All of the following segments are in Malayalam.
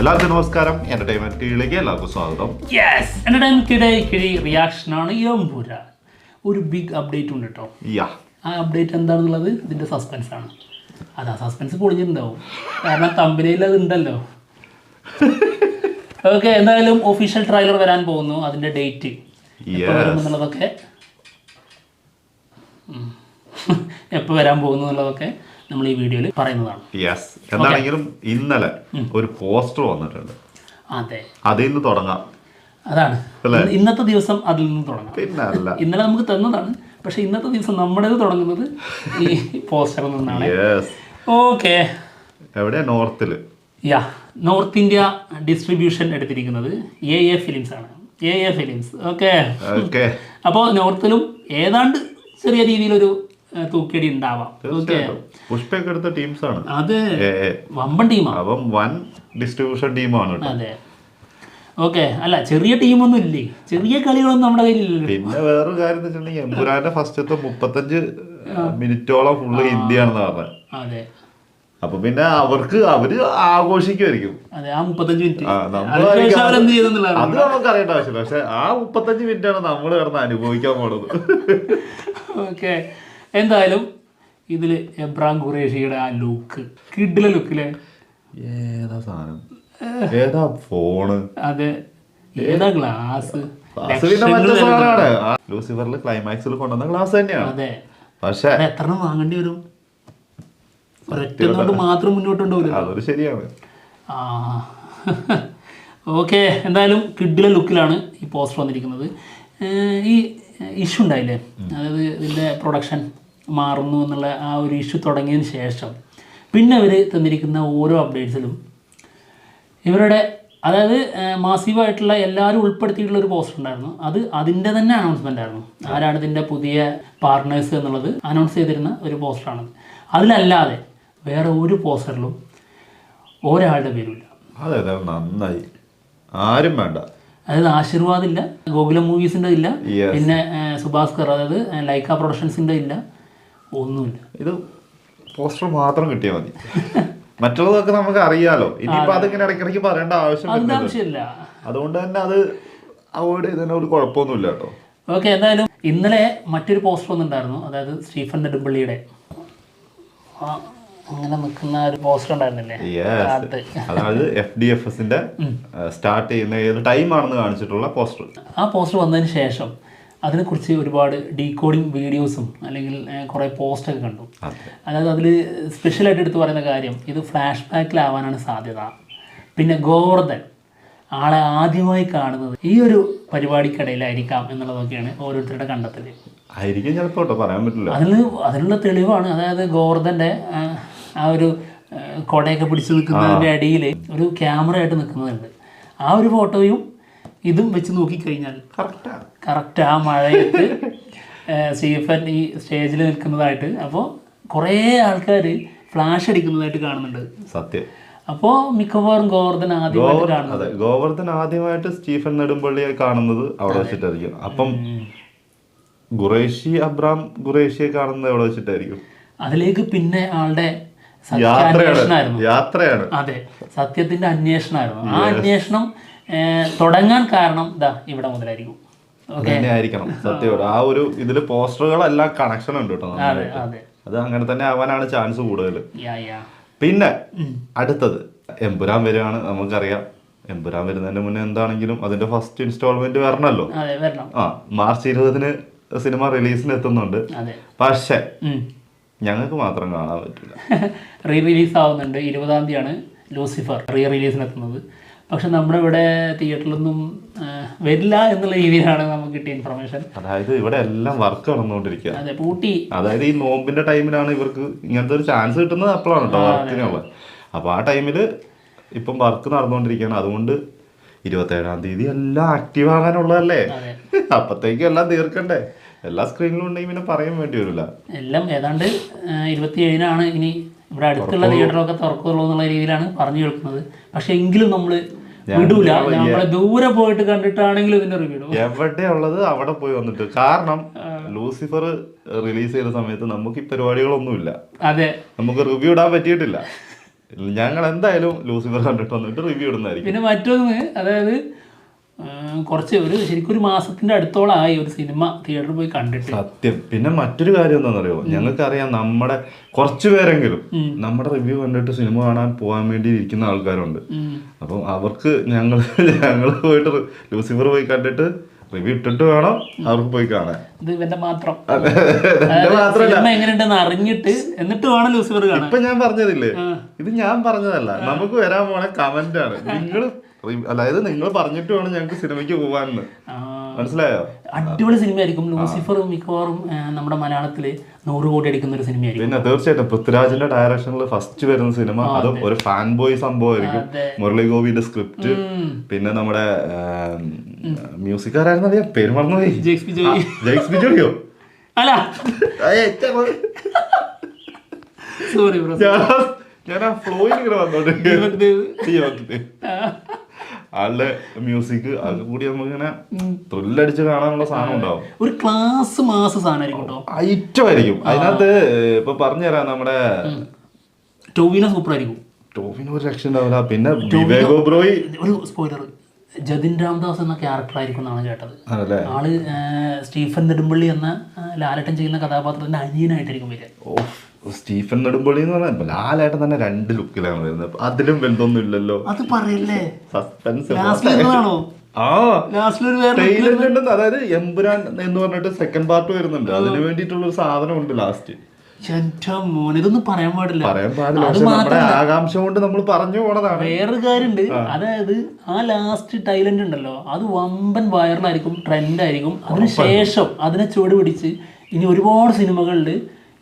എല്ലാവർക്കും നമസ്കാരം. എന്റർടൈൻമെന്റ് കീഴിലേക്ക് എല്ലാവർക്കും സ്വാഗതം. യെസ്, എന്റർടൈൻമെന്റ് കിഴി റിയാക്ഷനാണ് എമ്പുരാൻ. ഒരു ബിഗ് അപ്ഡേറ്റ് ഉണ്ട് കേട്ടോ. ആ അപ്ഡേറ്റ് എന്താണെന്നുള്ളത് ഇതിന്റെ സസ്പെൻസ് ആണ്. അതാ സസ്പെൻസ് പൊളിഞ്ഞിട്ടുണ്ടാവും, കാരണം തമ്പനയിൽ അത് ഉണ്ടല്ലോ. ഓക്കെ, എന്തായാലും ഒഫീഷ്യൽ ട്രailer വരാൻ പോകുന്നു. അതിന്റെ ഡേറ്റ് എന്നുള്ളതൊക്കെ എപ്പോൾ വരാൻ പോകുന്നു എന്നുള്ളതൊക്കെ നമ്മൾ ഈ വീഡിയോയിൽ പറയുന്നതാണ്. യെസ്, എന്താണെങ്കിലും ഇന്നലെ ഒരു പോസ്റ്റർ വന്നിട്ടുണ്ട്. അതെ, അതിൽ നിന്ന് തുടങ്ങാം. അതാണ് ഇന്നത്തെ ദിവസം അതിൽ നിന്ന് തുടങ്ങാം. പിന്നെ അല്ല, ഇന്നലെ നമുക്ക് തന്നതാണ്, പക്ഷെ ഇന്നത്തെ ദിവസം നമ്മുടേത് തുടങ്ങുന്നത് ഈ പോസ്റ്ററിൽ നിന്നാണ്. ഓക്കെ, എവിടെയാ? നോർത്തില്. നോർത്ത് ഇന്ത്യ ഡിസ്ട്രിബ്യൂഷൻ എടുത്തിരിക്കുന്നത് AA ഫിലിംസ് ആണ്. AA films. ഓക്കെ, അപ്പോൾ നോർത്തിലും ഏതാണ്ട് ചെറിയ രീതിയിലൊരു തൂക്കിയടി ഉണ്ടാവാം. പുഷ്പയൊക്കെ എടുത്ത ടീംസ് ആണ്. അത് വമ്പൻ ടീമാണ്, വൻ ഡിസ്ട്രിബ്യൂഷൻ ടീമാണ്. അതെ. ഓക്കെ, അല്ല ചെറിയ ടീമൊന്നും ഇല്ലേ, ചെറിയ കളികളൊന്നും നമ്മുടെ കയ്യിലില്ല. പിന്നെ വേറൊരു കാര്യം എന്ന് വെച്ചിട്ടുണ്ടെങ്കിൽ എമ്പുരാന്റെ ഫസ്റ്റത്തെ 35 മിനിറ്റോളം ഫുള്ള് ഹിന്ദിയാണെന്ന് പറഞ്ഞത്. അതെ, അപ്പൊ പിന്നെ അവര് ആഘോഷിക്കുമായിരിക്കും. അതെ, ആ 35 മിനിറ്റ് അത് നമുക്ക് അറിയേണ്ട ആവശ്യമില്ല. പക്ഷെ ആ 35 മിനിറ്റാണ് നമ്മൾ കിടന്ന് അനുഭവിക്കാൻ പോണത്. ഓക്കെ, എന്തായാലും ഇതില് എബ്രാം ഖുറേഷിയുടെ ആ ലുക്ക്, കിഡിലെ ലുക്കിലെ ഏതാ സാധനം, ഏതാ ഫോണ്, അതെ, ഏതാ ഗ്ലാസ്, ലൂസിഫറിൽ ക്ലൈമാക്സിൽ കൊണ്ടുവന്ന ഗ്ലാസ് തന്നെയാണ്. അതെ, പക്ഷെ എത്ര വാങ്ങേണ്ടി വരും? ഒരൊറ്റ മാത്രം മുന്നോട്ടുണ്ടാവില്ല. അതൊരു ശരിയാണ്. ഓക്കെ, എന്തായാലും കിഡിലെ ലുക്കിലാണ് ഈ പോസ്റ്റർ വന്നിരിക്കുന്നത്. ഈ ഇഷ്യൂ ഉണ്ടായില്ലേ, അതായത് ഇതിൻ്റെ പ്രൊഡക്ഷൻ മാറുന്നു എന്നുള്ള ആ ഒരു ഇഷ്യൂ തുടങ്ങിയതിന് ശേഷം പിന്നെ അവർ തന്നിരിക്കുന്ന ഓരോ അപ്ഡേറ്റ്സിലും ഇവരുടെ, അതായത് മാസീവായിട്ടുള്ള എല്ലാവരും ഉൾപ്പെടുത്തിയിട്ടുള്ള ഒരു പോസ്റ്റർ ഉണ്ടായിരുന്നു. അത് അതിൻ്റെ തന്നെ അനൗൺസ്മെൻ്റ് ആയിരുന്നു. ആരാണ് ഇതിൻ്റെ പുതിയ പാർട്ട്നേഴ്സ് എന്നുള്ളത് അനൗൺസ് ചെയ്തിരുന്ന ഒരു പോസ്റ്ററാണത്. അതിലല്ലാതെ വേറെ ഒരു പോസ്റ്ററിലും ഒരാളുടെ പേരുമില്ല. അതെ, നന്നായി, ആരും വേണ്ട. അതായത് ആശീർവാദ് ഇല്ല, ഗോകുലം മൂവീസിൻ്റെ ഇല്ല, പിന്നെ സുഭാസ്കർ, അതായത് ലൈക്ക പ്രൊഡക്ഷൻസിൻ്റെ ഇല്ല, ഒന്നുമില്ല. ഇത് പോസ്റ്റർ മാത്രം കിട്ടിയാൽ മതി. മറ്റുള്ളതൊക്കെ നമുക്ക് അറിയാലോ. ഇനിയിപ്പോൾ അതിങ്ങനെ ഇടയ്ക്കിടയ്ക്ക് പറയേണ്ട ആവശ്യമില്ല. അതുകൊണ്ട് തന്നെ അത് അവോയ്ഡ് ചെയ്തതിന് ഒരു കുഴപ്പമൊന്നുമില്ല കേട്ടോ. ഓക്കെ, എന്തായാലും ഇന്നലെ മറ്റൊരു പോസ്റ്റർ വന്നിട്ടുണ്ടായിരുന്നു. അതായത് സ്റ്റീഫൻ നെടുമ്പള്ളിയുടെ അങ്ങനെ നിൽക്കുന്ന ഒരു പോസ്റ്റർ ഉണ്ടായിരുന്നില്ലേ, അതായത് FDFSന്റെ സ്റ്റാർട്ട് ചെയ്യുന്ന ഏത് ടൈമാണെന്ന് കാണിച്ചിട്ടുള്ള പോസ്റ്റർ. ആ പോസ്റ്റർ വന്നതിന് ശേഷം അതിനെക്കുറിച്ച് ഒരുപാട് ഡീകോഡിങ് വീഡിയോസും അല്ലെങ്കിൽ കുറേ പോസ്റ്റൊക്കെ കണ്ടു. അതായത് അതിൽ സ്പെഷ്യലായിട്ട് എടുത്ത് പറയുന്ന കാര്യം, ഇത് ഫ്ലാഷ് ബാക്കിലാവാനാണ് സാധ്യത. പിന്നെ ഗോവർദ്ധൻ ആളെ ആദ്യമായി കാണുന്നത് ഈ ഒരു പരിപാടിക്കിടയിലായിരിക്കാം എന്നുള്ളതൊക്കെയാണ് ഓരോരുത്തരുടെ കണ്ടെത്തൽ. ആയിരിക്കും ചിലപ്പോൾ, പറയാൻ പറ്റില്ല. അതിനുള്ള തെളിവാണ്. അതായത് ഗോവർദ്ധൻ്റെ ആ ഒരു കൊടയൊക്കെ പിടിച്ച് നിൽക്കുന്നതിൻ്റെ അടിയിൽ ഒരു ക്യാമറ ആയിട്ട് നിൽക്കുന്നതുണ്ട്. ആ ഒരു ഫോട്ടോയും ഇതും വെച്ച് നോക്കിക്കഴിഞ്ഞാൽ കറക്റ്റ് ആ മഴയത്ത് സ്റ്റീഫൻ ഈ സ്റ്റേജിൽ നിൽക്കുന്നതായിട്ട്, അപ്പോൾ കുറേ ആൾക്കാർ ഫ്ലാഷ് അടിക്കുന്നതായിട്ട് കാണുന്നുണ്ട്. സത്യം. അപ്പോൾ മിക്കവാറും ഗോവർദ്ധൻ ആദ്യമായിട്ട് കാണുന്നത്, ഗോവർദ്ധൻ ആദ്യമായിട്ട് സ്റ്റീഫൻ നെടുമ്പള്ളിയെ കാണുന്നത് അവിടെ വെച്ചിട്ടായിരിക്കും. അപ്പം അബ്രാം ഖുറേഷിയെ കാണുന്നത് എവിടെ വെച്ചിട്ടായിരിക്കും? അതിലേക്ക് പിന്നെ ആളുടെ യാത്രയാണ്. അതെ, സത്യത്തിന്റെ അന്വേഷണമായിരുന്നു. ആ അന്വേഷണം തുടങ്ങാൻ കാരണം ഇവിടെ മുതലായിരിക്കും. ആയിരിക്കണം സത്യം. ആ ഒരു ഇതില് പോസ്റ്ററുകളെല്ലാം കണക്ഷൻ ഉണ്ട് കേട്ടോ. അത് അങ്ങനെ തന്നെ ആവാനാണ് ചാൻസ് കൂടുതൽ. പിന്നെ അടുത്തത് എമ്പുരാൻ വരികയാണ്. നമുക്കറിയാം, എമ്പുരാൻ വരുന്നതിന് മുന്നേ എന്താണെങ്കിലും അതിന്റെ ഫസ്റ്റ് ഇൻസ്റ്റാൾമെന്റ് വരണല്ലോ. മാർച്ച് 20 സിനിമ റിലീസിന് എത്തുന്നുണ്ട്. പക്ഷെ ഞങ്ങൾക്ക് മാത്രം കാണാൻ പറ്റില്ല. റീ റിലീസ് ആവുന്നുണ്ട്. 20-ാം തീയതിയാണ് ലൂസിഫർ റീ റിലീസിന് എത്തുന്നത്. പക്ഷെ നമ്മുടെ ഇവിടെ തിയേറ്ററിലൊന്നും വരില്ല എന്നുള്ള രീതിയിലാണ് നമുക്ക് കിട്ടിയ ഇൻഫർമേഷൻ. അതായത് ഇവിടെ എല്ലാം വർക്ക് നടന്നുകൊണ്ടിരിക്കുക. അതെ, പൂട്ടി. അതായത് ഈ നോമ്പിന്റെ ടൈമിലാണ് ഇവർക്ക് ഇങ്ങനത്തെ ഒരു ചാൻസ് കിട്ടുന്നത്. അപ്പോഴാണ് കേട്ടോ വർക്കിനുള്ളത്. അപ്പൊ ആ ടൈമില് ഇപ്പം വർക്ക് നടന്നുകൊണ്ടിരിക്കുകയാണ്. അതുകൊണ്ട് 27-ാം തീയതി എല്ലാം ആക്റ്റീവ് ആകാനുള്ളതല്ലേ. അപ്പത്തേക്കും എല്ലാം തീർക്കണ്ടേ. എല്ലാ സ്ക്രീനിലും ഉണ്ടെങ്കിൽ പിന്നെ പറയാൻ വേണ്ടി വരില്ല. എല്ലാം ഏതാണ്ട് 27-നാണ് ഇനി ഇവിടെ അടുത്തുള്ള തിയേറ്ററൊക്കെ തുറക്കുള്ളൂ എന്നുള്ള രീതിയിലാണ് പറഞ്ഞു കേൾക്കുന്നത്. പക്ഷെ എങ്കിലും നമ്മൾ വിടൂല, നമ്മളെ ദൂരെ പോയിട്ട് കണ്ടിട്ടാണെങ്കിലും ഇതിന്റെ റിവ്യൂ എവിടെയുള്ളത് അവിടെ പോയി വന്നിട്ട്. കാരണം ലൂസിഫർ റിലീസ് ചെയ്ത സമയത്ത് നമുക്ക് ഈ പരിപാടികളൊന്നുമില്ല. അതെ, നമുക്ക് റിവ്യൂ ഇടാൻ പറ്റിയിട്ടില്ല. ഞങ്ങൾ എന്തായാലും ലൂസിഫർ കണ്ടിട്ട് വന്നിട്ട് റിവ്യൂ ഇടുന്നതായിരിക്കും. പിന്നെ മറ്റൊന്ന്, അതായത് കുറച്ച് ശരിക്കും ഒരു മാസത്തിന്റെ അടുത്തോളമായി ഒരു സിനിമ തിയേറ്ററിൽ പോയി കണ്ടിട്ട്. സത്യം. പിന്നെ മറ്റൊരു കാര്യം എന്താണെന്നറിയോ, ഞങ്ങൾക്കറിയാം നമ്മുടെ കുറച്ചു പേരെങ്കിലും നമ്മുടെ റിവ്യൂ കണ്ടിട്ട് സിനിമ കാണാൻ പോകാൻ വേണ്ടി ഇരിക്കുന്ന ആൾക്കാരുണ്ട്. അപ്പം അവർക്ക് ഞങ്ങൾ പോയിട്ട് ലൂസിഫർ പോയി കണ്ടിട്ട് റിവ്യൂ ഇട്ടിട്ട് വേണം അവർക്ക് പോയി കാണാൻ. ഇത് ഇവന്റെ മാത്രം സിനിമ എങ്ങനെയുണ്ടെന്ന് അറിഞ്ഞിട്ട് എന്നിട്ട് വേണം ലൂസിഫർ കാണാൻ. ഇപ്പൊ ഞാൻ പറഞ്ഞതില്ലേ, ഇത് ഞാൻ പറഞ്ഞതല്ല, നമുക്ക് വരാൻ പോണ കമന്റ് ആണ്. അതായത് നിങ്ങൾ പറഞ്ഞിട്ട് വേണം ഞങ്ങൾക്ക് സിനിമയ്ക്ക് പോവാന്ന്. മനസ്സിലായോ? അടിപൊളി സിനിമയായിരിക്കും ലൂസിഫർ. മിക്കവാറും നമ്മുടെ മലയാളത്തില് 100 കോടി അടിക്കുന്ന ഒരു സിനിമയായിരിക്കും. പിന്നെ തീർച്ചയായിട്ടും പൃഥ്വിരാജിന്റെ ഡയറക്ഷനിൽ ഫസ്റ്റ് വരുന്ന സിനിമ, അതും ഒരു ഫാൻ ബോയ് സംഭവമായിരിക്കും. മുരളി ഗോപിയുടെ സ്ക്രിപ്റ്റ്, പിന്നെ നമ്മുടെ മ്യൂസിക് ആരായിരുന്നു അറിയാം, പേര് മറന്നുപോയി. ജെയ്ക്സ് ബിജോയോ അല്ല, സോറി ബ്രോ, ഞാൻ ആ ഫ്ലോയിൽ ഇങ്ങനെ വന്നോണ്ട് ആളുടെ മ്യൂസിക് അത് കൂടി നമുക്കിങ്ങനെ ത്രില്ലടിച്ച് കാണാനുള്ള സാധനം ഉണ്ടാവും. ഒരു ക്ലാസ് മാസ് സാധനമായിരിക്കും, ഐറ്റം ആയിരിക്കും. അതിനകത്ത് ഇപ്പൊ പറഞ്ഞുതരാം, നമ്മുടെ ടോവിനോ സൂപ്പർ ആയിരിക്കും. ടോവിനോ ഒരു രക്ഷ ഉണ്ടാവില്ല. പിന്നെ വിവേക് ഒബ്രോയ്, ഒരു സ്പോയിലർ, ജതിൻ രാംദാസ് എന്ന ക്യാരക്ടർ ആയിരിക്കും എന്നാണ് കേട്ടത്. ആള് സ്റ്റീഫൻ നെടുമ്പള്ളി എന്ന ലാലേട്ടൻ ചെയ്യുന്ന കഥാപാത്രത്തിന്റെ അനിയനായിട്ടായിരിക്കും വരിക. സ്റ്റീഫൻ നെടുമ്പള്ളി എന്ന് പറഞ്ഞാൽ ലാലേട്ടൻ തന്നെ 2 ലുക്കിലാണ് വരുന്നത്. അതിലും വലുതൊന്നും ഇല്ലല്ലോ. അത് പറയല്ലേ, സസ്പെൻസ്. അതായത് എമ്പുരാൻ എന്ന് പറഞ്ഞിട്ട് സെക്കൻഡ് പാർട്ട് വരുന്നുണ്ട്, അതിന് വേണ്ടിയിട്ടുള്ള ഒരു സാധനം ഉണ്ട് ലാസ്റ്റ്. ഇതൊന്നും പറയാൻ പാടില്ല. നമ്മുടെ ആകാംക്ഷ കൊണ്ട് നമ്മൾ പറഞ്ഞു പോണതാണ്. വേറൊരു കാര്യമുണ്ട്, അതായത് ആ ലാസ്റ്റ് ടൈലന്റ് ഉണ്ടല്ലോ, അത് വമ്പൻ വൈറലായിരിക്കും, ട്രെൻഡായിരിക്കും. അതിനുശേഷം അതിനെ ചുവട് പിടിച്ച് ഇനി ഒരുപാട് സിനിമകളിൽ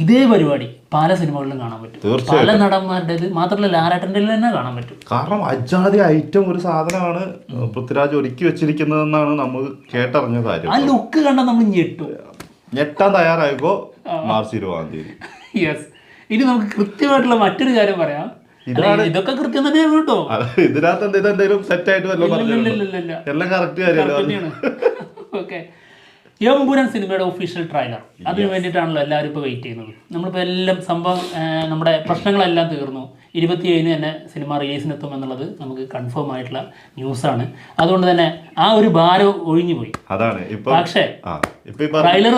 ഇതേ പരിപാടി പല സിനിമകളിലും കാണാൻ പറ്റും. പല നടന്മാരുടേത് മാത്രമല്ല, ലാലേട്ടൻ്റെ തന്നെ കാണാൻ പറ്റും. കാരണം അജാതി ഐറ്റം ഒരു സാധനമാണ് പൃഥ്വിരാജ് ഒരുക്കി വെച്ചിരിക്കുന്നതെന്നാണ് നമ്മൾ കേട്ടറിഞ്ഞ കാര്യം. ആ ലുക്ക് കണ്ടാൽ നമ്മൾ ഞെട്ടാൻ തയ്യാറായിക്കോ മാർച്ച് 20 യെസ്. ഇനി നമുക്ക് കൃത്യമായിട്ടുള്ള മറ്റൊരു കാര്യം പറയാം. ഇതൊക്കെ കൃത്യം തന്നെയാണ് കേട്ടോ. ഇതിനകത്ത് എന്തെങ്കിലും സെറ്റ് ആയിട്ട് എല്ലാം കറക്റ്റ് കാര്യമാണ്. ഓക്കെ, എമ്പുരാൻ സിനിമയുടെ ഒഫീഷ്യൽ ട്രailer, അതിന് വേണ്ടിയിട്ടാണല്ലോ എല്ലാവരും ഇപ്പോൾ വെയിറ്റ് ചെയ്യുന്നത്. നമ്മളിപ്പോൾ എല്ലാം സംഭവം, നമ്മുടെ പ്രശ്നങ്ങളെല്ലാം തീർന്നു. 27 തന്നെ സിനിമ റിലീസിനെത്തും എന്നുള്ളത് നമുക്ക് കൺഫേം ആയിട്ടുള്ള ന്യൂസാണ്. അതുകൊണ്ട് തന്നെ ആ ഒരു ഭാരം ഒഴിഞ്ഞു പോയി. അതാണ്. പക്ഷേ ട്രailer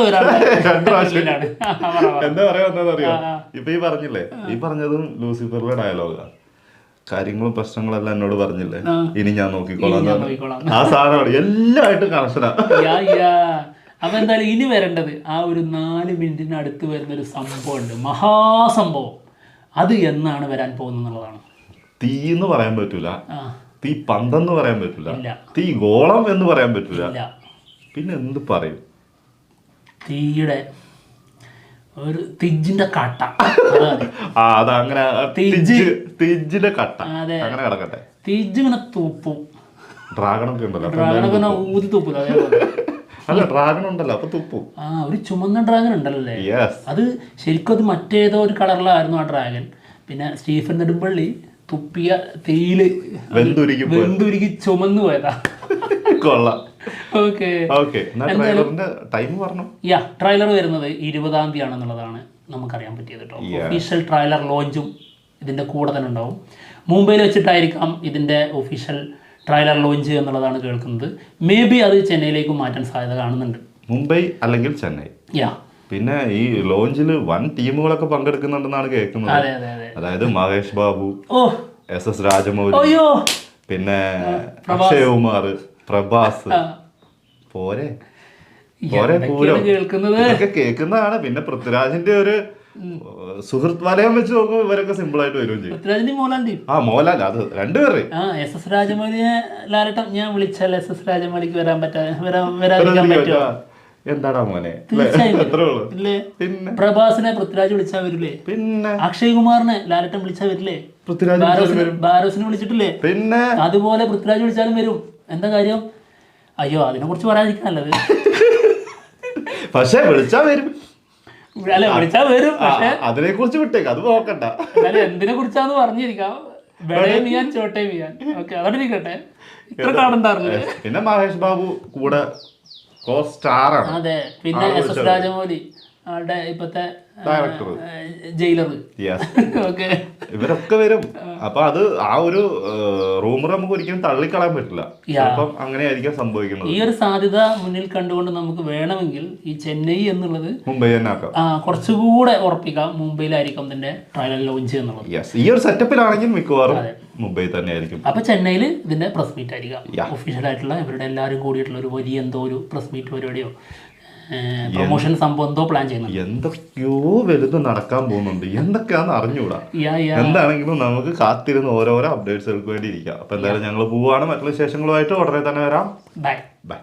എന്താ പറയാന്നറിയോ, ഇപ്പൊ ഈ പറഞ്ഞില്ലേ, ഈ പറഞ്ഞതും ലൂസിഫറിലെ ഡയലോഗാണ്. കാര്യങ്ങളും പ്രശ്നങ്ങളെല്ലാം എന്നോട് പറഞ്ഞില്ലേ, ഇനി ഞാൻ നോക്കിക്കോളാം. ആ സാധനമാണ് എല്ലാമായിട്ടും കണക്ഷനാ. അപ്പൊ എന്തായാലും ഇനി വരേണ്ടത് ആ ഒരു 4 മിനിറ്റിന് അടുത്ത് വരുന്നൊരു സംഭവമുണ്ട്, മഹാസംഭവം. അത് എന്നാണ് വരാൻ പോകുന്നതാണ്. തീ എന്ന് പറയാൻ പറ്റൂല, തീ പന്തെന്ന് പറയാൻ പറ്റൂല, തീ ഗോളം എന്ന് പറയാൻ പറ്റൂല, പിന്നെ എന്ത് പറയും? തീയുടെ ഒരു തിജിന്റെ കട്ട. അതങ്ങനെ തിജിന്റെ കട്ട അങ്ങനെ കിടക്കട്ടെ. തിജ് ഇങ്ങനെ തൂപ്പും. ഡ്രാഗണൊക്കെ ഉണ്ടല്ലോ, ഡ്രാഗണൊക്കെ ഊതി തൂപ്പൂല. അതേപോലെ അല്ല, ഡ്രാഗൺ ഉണ്ടല്ലോ, അപ്പൊ തുപ്പും. ഒരു ചുമന്ന ഡ്രാഗൺ ഉണ്ടല്ലേ, അത് ശരിക്കും അത് മറ്റേതോ ഒരു കളറിലായിരുന്നു ആ ഡ്രാഗൺ. പിന്നെ സ്റ്റീഫൻ നെടുമ്പള്ളി തുപ്പിയ തീയില് വെന്തുരുക്കി ചുമന്നു പോയതാ. കൊള്ളാം. ഓക്കെ, ട്രailer വരുന്നത് 20-ാം തീയതി ആണെന്നുള്ളതാണ് നമുക്കറിയാൻ പറ്റിയത് കേട്ടോ. ഒഫീഷ്യൽ ട്രailer ലോഞ്ചും ഇതിന്റെ കൂടെ തന്നെ ഉണ്ടാവും. മുംബൈയിൽ വെച്ചിട്ടായിരിക്കാം ഇതിന്റെ ഒഫീഷ്യൽ ട്രailer ലോഞ്ച് എന്നുള്ളതാണ് കേൾക്കുന്നത്. മേ ബി അത് ചെന്നൈയിലേക്ക് മാറ്റാൻ സാധ്യത കാണുന്നുണ്ട്. മുംബൈ അല്ലെങ്കിൽ ചെന്നൈ. പിന്നെ ഈ ലോഞ്ചിൽ വൻ ടീമുകളൊക്കെ പങ്കെടുക്കുന്നുണ്ടെന്നാണ് കേൾക്കുന്നത്. അതായത് മഹേഷ് ബാബു, SS രാജമൗലി, പിന്നെ അക്ഷയ് കുമാർ, പ്രഭാസ്, പോരെ കേൾക്കുന്നതാണ്. പിന്നെ പൃഥ്വിരാജിന്റെ ഒരു സുഹൃത്ത് വലയം വെച്ച് നോക്കുമ്പോൾ ഇവരൊക്കെ സിമ്പിൾ ആയിട്ട് വരും ചെയ്യും. മോഹൻലാൽ, അത് രണ്ടുപേരെ. SS രാജമൗലിയെ ലാലേട്ടൻ ഞാൻ വിളിച്ചാൽ SS രാജമൗലിക്ക് വരാൻ വരാതിരിക്കാൻ പറ്റുമോ? എന്താടാ മോനെ, പിന്നെ പ്രഭാസിനെ പൃഥ്വിരാജ് വിളിച്ചാൽ വരില്ലേ? പിന്നെ അക്ഷയ് കുമാറിനെ ലാലേട്ടൻ വിളിച്ചാൽ വരില്ലേ? ബാരോസിനെ വിളിച്ചിട്ടില്ലേ? പിന്നെ അതുപോലെ പൃഥ്വിരാജ് വിളിച്ചാലും വരും. എന്താ കാര്യം? അയ്യോ, അതിനെ കുറിച്ച് പറയാതിരിക്കാനല്ലത്. പക്ഷെ വിളിച്ചാ വരും. വിളിച്ചാ വരും. അതിനെ കുറിച്ച് വിട്ടേക്ക്, അത് നോക്കണ്ട. എന്തിനെ കുറിച്ചാന്ന് പറഞ്ഞിരിക്കാം. ചോട്ടെ മിയാൻ. ഓക്കെ, അതോടിരിക്കട്ടെ. ഇത്ര കാണണ്ടാറില്ലേ? പിന്നെ മഹേഷ് ബാബു കൂടെ അതെ. പിന്നെ SS രാജമൗലി ആളുടെ ഇപ്പത്തെ ഡയറക്ടർ ജയിലർ. ഓക്കെ, ഇവരൊക്കെ വരും. അപ്പൊ അത് ആ ഒരു റൂമർ നമുക്ക് ഒരിക്കലും തള്ളിക്കളയാൻ പറ്റില്ല. അപ്പം അങ്ങനെയായിരിക്കും സംഭവിക്കുന്നത്. ഈ ഒരു സാധ്യത മുന്നിൽ കണ്ടുകൊണ്ട് നമുക്ക് വേണമെങ്കിൽ ഈ ചെന്നൈ എന്നുള്ളത് മുംബൈ തന്നെ ആക്കാം. കുറച്ചുകൂടെ ഉറപ്പിക്കാം, മുംബൈയിലായിരിക്കും ഇതിന്റെ ട്രയൽ ലോഞ്ച് എന്നുള്ളത്. ഈ ഒരു സെറ്റപ്പിലാണെങ്കിൽ മിക്കവാറും മുംബൈ തന്നെ ആയിരിക്കും. അപ്പൊ ചെന്നൈയിൽ ഇതിന്റെ പ്രസ് മീറ്റ് ആയിരിക്കാം, ഒഫീഷ്യൽ ആയിട്ടുള്ള ഇവരുടെ എല്ലാവരും കൂടിയിട്ടുള്ള ഒരു വലിയ എന്തോ ഒരു പ്രസ് മീറ്റ് പരിപാടിയോ പ്രൊമോഷൻ സംഭവം എന്തോ പ്ലാൻ ചെയ്യുന്നുണ്ട്. എന്തൊക്കെയോ വലുത് നടക്കാൻ പോകുന്നുണ്ട്, എന്തൊക്കെയാന്ന് അറിഞ്ഞൂടാ. എന്താണെങ്കിലും നമുക്ക് കാത്തിരുന്ന് ഓരോരോ അപ്ഡേറ്റ്സുകൾക്ക് വേണ്ടി ഇരിക്കാം. അപ്പൊ എന്തായാലും ഞങ്ങൾ പോവാണ്. മറ്റുള്ള വിശേഷങ്ങളുമായിട്ട് ഉടനെ തന്നെ വരാം. Bye bye.